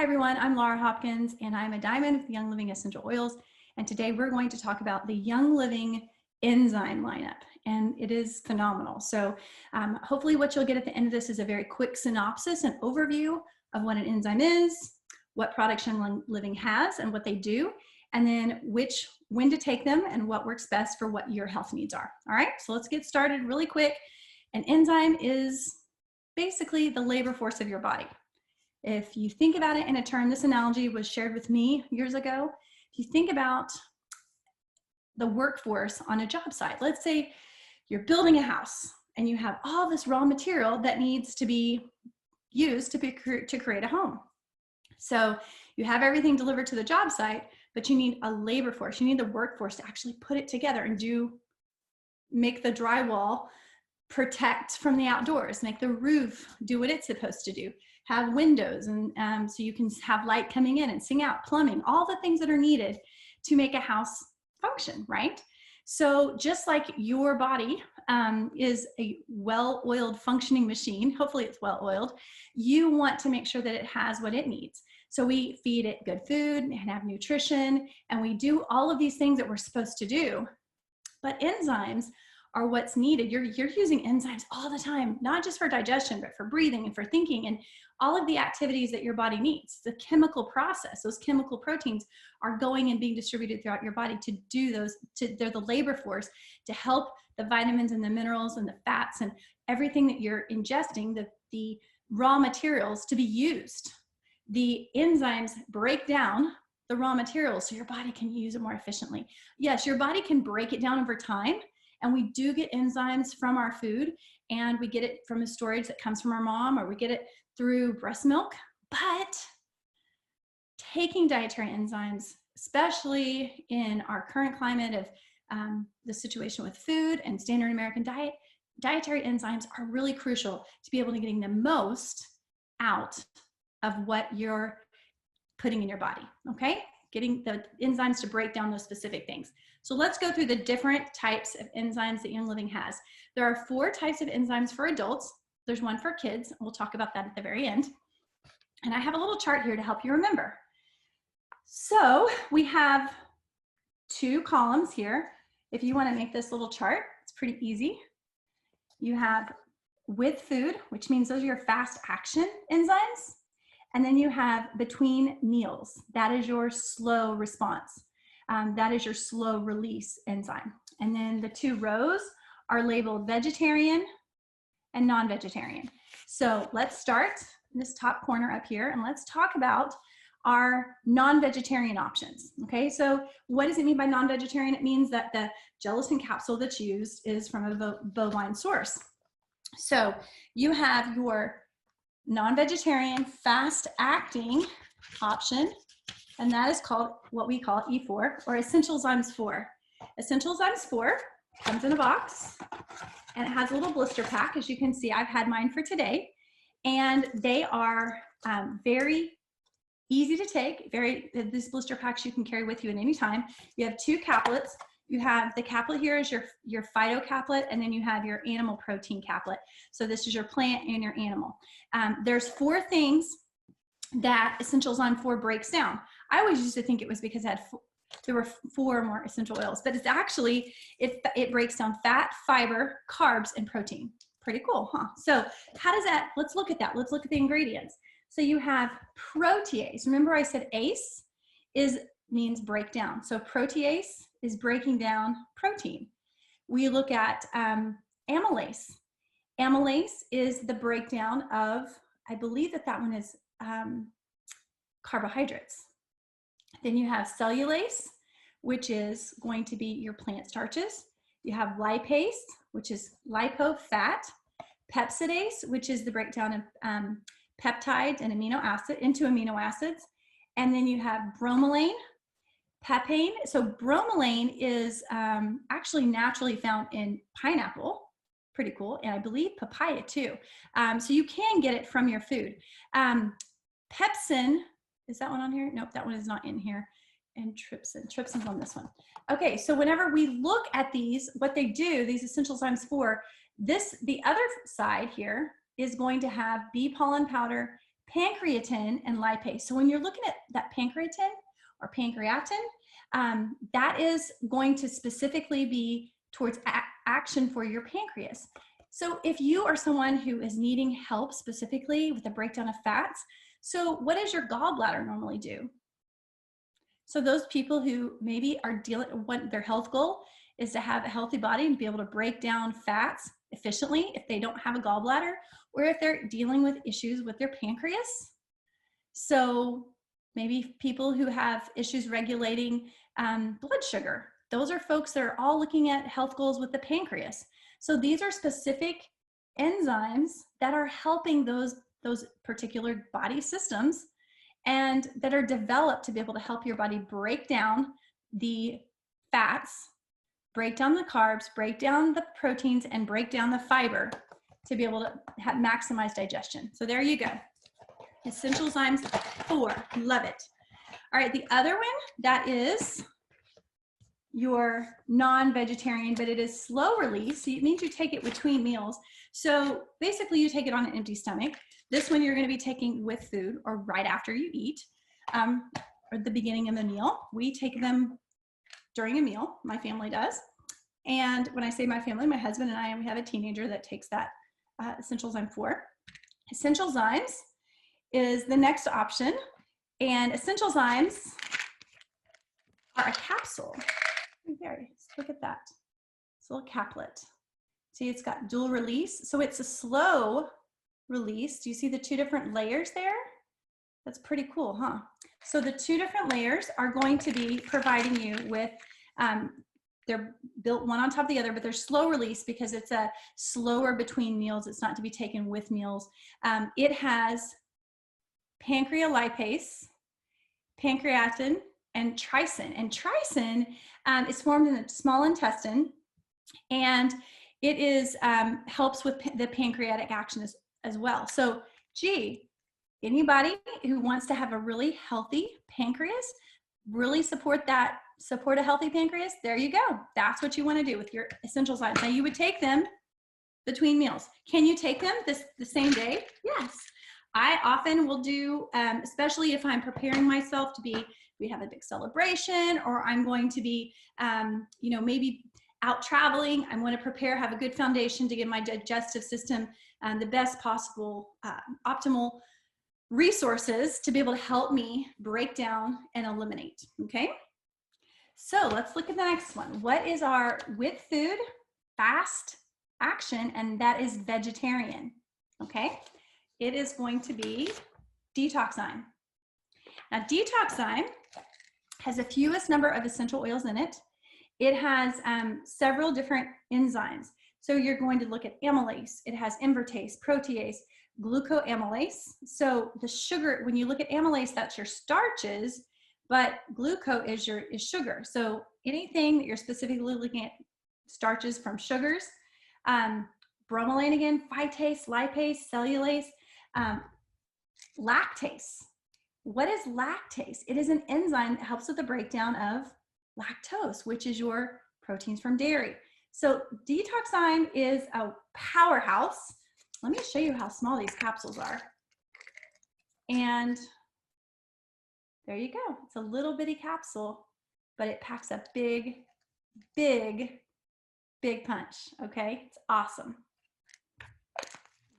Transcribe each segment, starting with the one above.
Hi everyone, I'm Laura Hopkins and I'm a diamond with Young Living Essential Oils. And today we're going to talk about the Young Living enzyme lineup, and it is phenomenal. So hopefully what you'll get at the end of this is a very quick synopsis and overview of what an enzyme is, what products Young Living has and what they do, and then when to take them and what works best for what your health needs are. All right, so let's get started really quick. An enzyme is basically the labor force of your body. If you think about it in a term, this analogy was shared with me years ago. If you think about the workforce on a job site, let's say you're building a house and you have all this raw material that needs to be used to create a home. So you have everything delivered to the job site, but you need a labor force. You need the workforce to actually put it together and make the drywall protect from the outdoors, make the roof do what it's supposed to do, have windows, and so you can have light coming in and seeing out, plumbing, all the things that are needed to make a house function, right? So just like your body is a well-oiled functioning machine, hopefully it's well-oiled, you want to make sure that it has what it needs. So we feed it good food and have nutrition, and we do all of these things that we're supposed to do. But enzymes are what's needed. You're using enzymes all the time, not just for digestion, but for breathing and for thinking and all of the activities that your body needs. The chemical process, those chemical proteins are going and being distributed throughout your body to do those, they're the labor force to help the vitamins and the minerals and the fats and everything that you're ingesting, the raw materials to be used. The enzymes break down the raw materials so your body can use it more efficiently. Yes, your body can break it down over time, and we do get enzymes from our food, and we get it from a storage that comes from our mom, or we get it through breast milk. But taking dietary enzymes, especially in our current climate of the situation with food and standard American diet, dietary enzymes are really crucial to be able to getting the most out of what you're putting in your body, okay? Getting the enzymes to break down those specific things. So let's go through the different types of enzymes that Young Living has. There are 4 types of enzymes for adults. There's one for kids. We'll talk about that at the very end. And I have a little chart here to help you remember. So we have 2 columns here. If you want to make this little chart, it's pretty easy. You have with food, which means those are your fast action enzymes. And then you have between meals. That is your slow response. That is your slow release enzyme. And then the 2 rows are labeled vegetarian and non-vegetarian. So let's start in this top corner up here, and let's talk about our non-vegetarian options. Okay, so what does it mean by non-vegetarian? It means that the gelatin capsule that's used is from a bovine source. So you have your non-vegetarian fast-acting option, and that is called what we call E4, or Essential Enzymes 4. Essential Enzymes 4 comes in a box, and it has a little blister pack. As you can see, I've had mine for today, and they are very easy to take. These blister packs you can carry with you at any time. You have 2 caplets. You have the caplet here is your phyto caplet, and then you have your animal protein caplet. So this is your plant and your animal. There's 4 things that Essential Enzyme 4 breaks down. I always used to think it was because there were 4 more essential oils, but it's actually, it breaks down fat, fiber, carbs, and protein. Pretty cool, huh? So how does that, let's look at that. Let's look at the ingredients. So you have protease. Remember I said ACE means break down. So protease is breaking down protein. We look at amylase. Amylase is the breakdown of, I believe that one is carbohydrates. Then you have cellulase, which is going to be your plant starches. You have lipase, which is lipo fat. Pepsidase, which is the breakdown of peptides and into amino acids. And then you have bromelain, papain. So bromelain is actually naturally found in pineapple. Pretty cool. And I believe papaya too. So you can get it from your food. Pepsin, is that one on here? Nope, that one is not in here. And trypsin's on this one. Okay, so whenever we look at these, what they do, these Essential Enzymes 4, the other side here is going to have bee pollen powder, pancreatin and lipase. So when you're looking at that pancreatin or pancreatin, that is going to specifically be towards action for your pancreas. So if you are someone who is needing help specifically with the breakdown of fats, so what does your gallbladder normally do? So those people who maybe are dealing, what their health goal is to have a healthy body and be able to break down fats efficiently if they don't have a gallbladder, or if they're dealing with issues with their pancreas. So maybe people who have issues regulating blood sugar. Those are folks that are all looking at health goals with the pancreas. So these are specific enzymes that are helping those particular body systems and that are developed to be able to help your body break down the fats, break down the carbs, break down the proteins, and break down the fiber to be able to maximize digestion. So there you go. Essential enzymes 4, love it. All right, the other one, that is your non-vegetarian, but it is slow release. So it means you take it between meals. So basically you take it on an empty stomach. This one you're gonna be taking with food or right after you eat, or the beginning of the meal. We take them during a meal, my family does. And when I say my family, my husband and I, and we have a teenager that takes that essential enzyme 4. Essential enzymes is the next option. And essential enzymes are a capsule. There, look at that. It's a little caplet. See, it's got dual release. So it's a slow release. Do you see the 2 different layers there? That's pretty cool, huh? So the 2 different layers are going to be providing you with, they're built one on top of the other, but they're slow release because it's a slower between meals. It's not to be taken with meals. It has pancreolipase, pancreatin, and trypsin. And trypsin is formed in the small intestine, and it is helps with the pancreatic action as well. So, gee, anybody who wants to have a really healthy pancreas, really support a healthy pancreas, there you go. That's what you want to do with your essential enzymes. Now, you would take them between meals. Can you take them the same day? Yes. I often will do, especially if I'm preparing myself to be, we have a big celebration, or I'm going to be, maybe out traveling. I want to prepare, have a good foundation to give my digestive system the best possible, optimal resources to be able to help me break down and eliminate, okay? So let's look at the next one. What is our with food, fast action, and that is vegetarian, okay? It is going to be detoxime. Now, detoxime has the fewest number of essential oils in it. It has several different enzymes. So you're going to look at amylase. It has invertase, protease, glucoamylase. So the sugar, when you look at amylase, that's your starches, but gluco is sugar. So anything that you're specifically looking at starches from sugars, bromelain again, phytase, lipase, cellulase, lactase. What is lactase? It is an enzyme that helps with the breakdown of lactose, which is your proteins from dairy. So detoxime is a powerhouse. Let me show you how small these capsules are. And there you go. It's a little bitty capsule, but it packs a big, big, big punch, okay? It's awesome.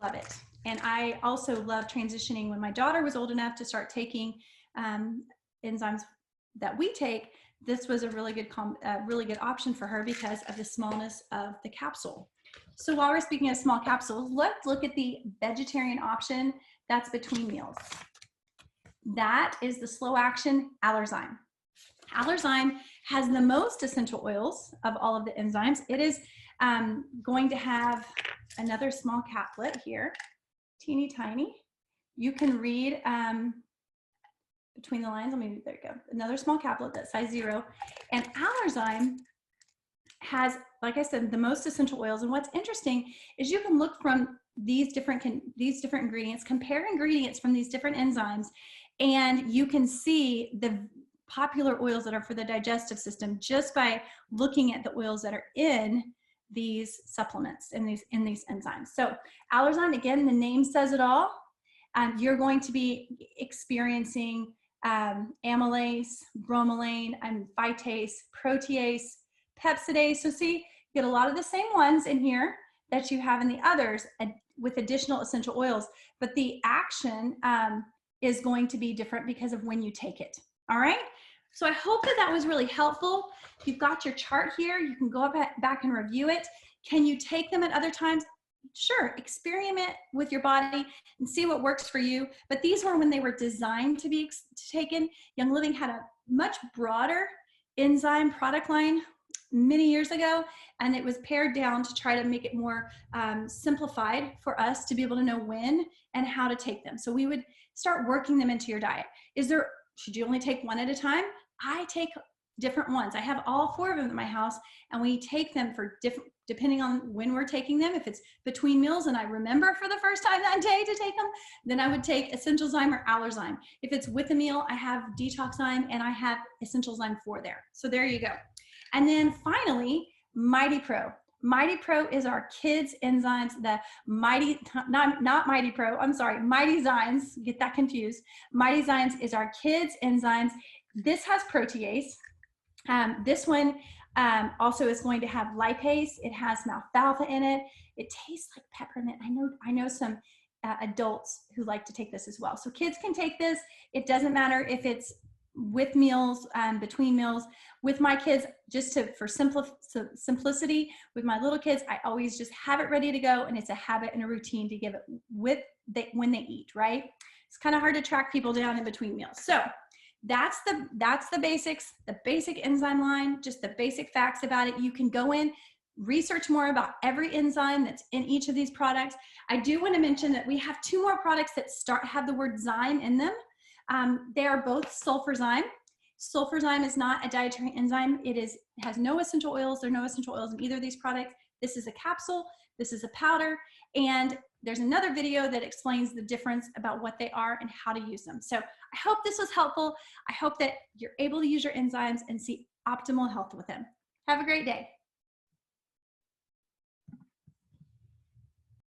Love it. And I also love transitioning when my daughter was old enough to start taking enzymes that we take. This was a really good option for her because of the smallness of the capsule. So while we're speaking of small capsules, let's look at the vegetarian option that's between meals. That is the slow action Allerzyme. Allerzyme has the most essential oils of all of the enzymes. It is going to have another small caplet here, teeny tiny. You can read between the lines. There you go. Another small caplet that's size 0. And Allerzyme has, like I said, the most essential oils. And what's interesting is you can look from these different ingredients, compare ingredients from these different enzymes, and you can see the popular oils that are for the digestive system just by looking at the oils that are in these supplements, in these enzymes. So Allerzyme, again, the name says it all. you're going to be experiencing amylase, bromelain, and phytase, protease, pepsidase. So see, you get a lot of the same ones in here that you have in the others with additional essential oils, but the action is going to be different because of when you take it. All right. So I hope that that was really helpful. You've got your chart here. You can go back and review it. Can you take them at other times? Sure, experiment with your body and see what works for you. But these were when they were designed to be taken. Young Living had a much broader enzyme product line many years ago, and it was pared down to try to make it more simplified for us to be able to know when and how to take them. So we would start working them into your diet. Should you only take one at a time? I take different ones. I have all 4 of them at my house, and we take them for different, depending on when we're taking them. If it's between meals and I remember for the first time that day to take them, then I would take Essentialzyme or Allerzyme. If it's with a meal, I have Detoxzyme and I have Essentialzyme 4 there. So there you go. And then finally, Mighty Pro. Mighty Pro is our kids' enzymes, the not Mighty Pro, I'm sorry, Mighty Zymes, get that confused. Mighty Zymes is our kids' enzymes. This has protease. This one also is going to have lipase. It has alfalfa in it. It tastes like peppermint. I know some adults who like to take this as well. So kids can take this. It doesn't matter if it's with meals, between meals. With my kids, just for simplicity, with my little kids, I always just have it ready to go, and it's a habit and a routine to give it when they eat, right? It's kind of hard to track people down in between meals. So that's the basics, the basic enzyme line, just the basic facts about it. You can go in, research more about every enzyme that's in each of these products. I do want to mention that we have 2 more products that have the word zyme in them. They are both sulfurzyme. Sulfurzyme is not a dietary enzyme. It has no essential oils. There are no essential oils in either of these products. This is a capsule. This is a powder. And there's another video that explains the difference about what they are and how to use them. So I hope this was helpful. I hope that you're able to use your enzymes and see optimal health with them. Have a great day.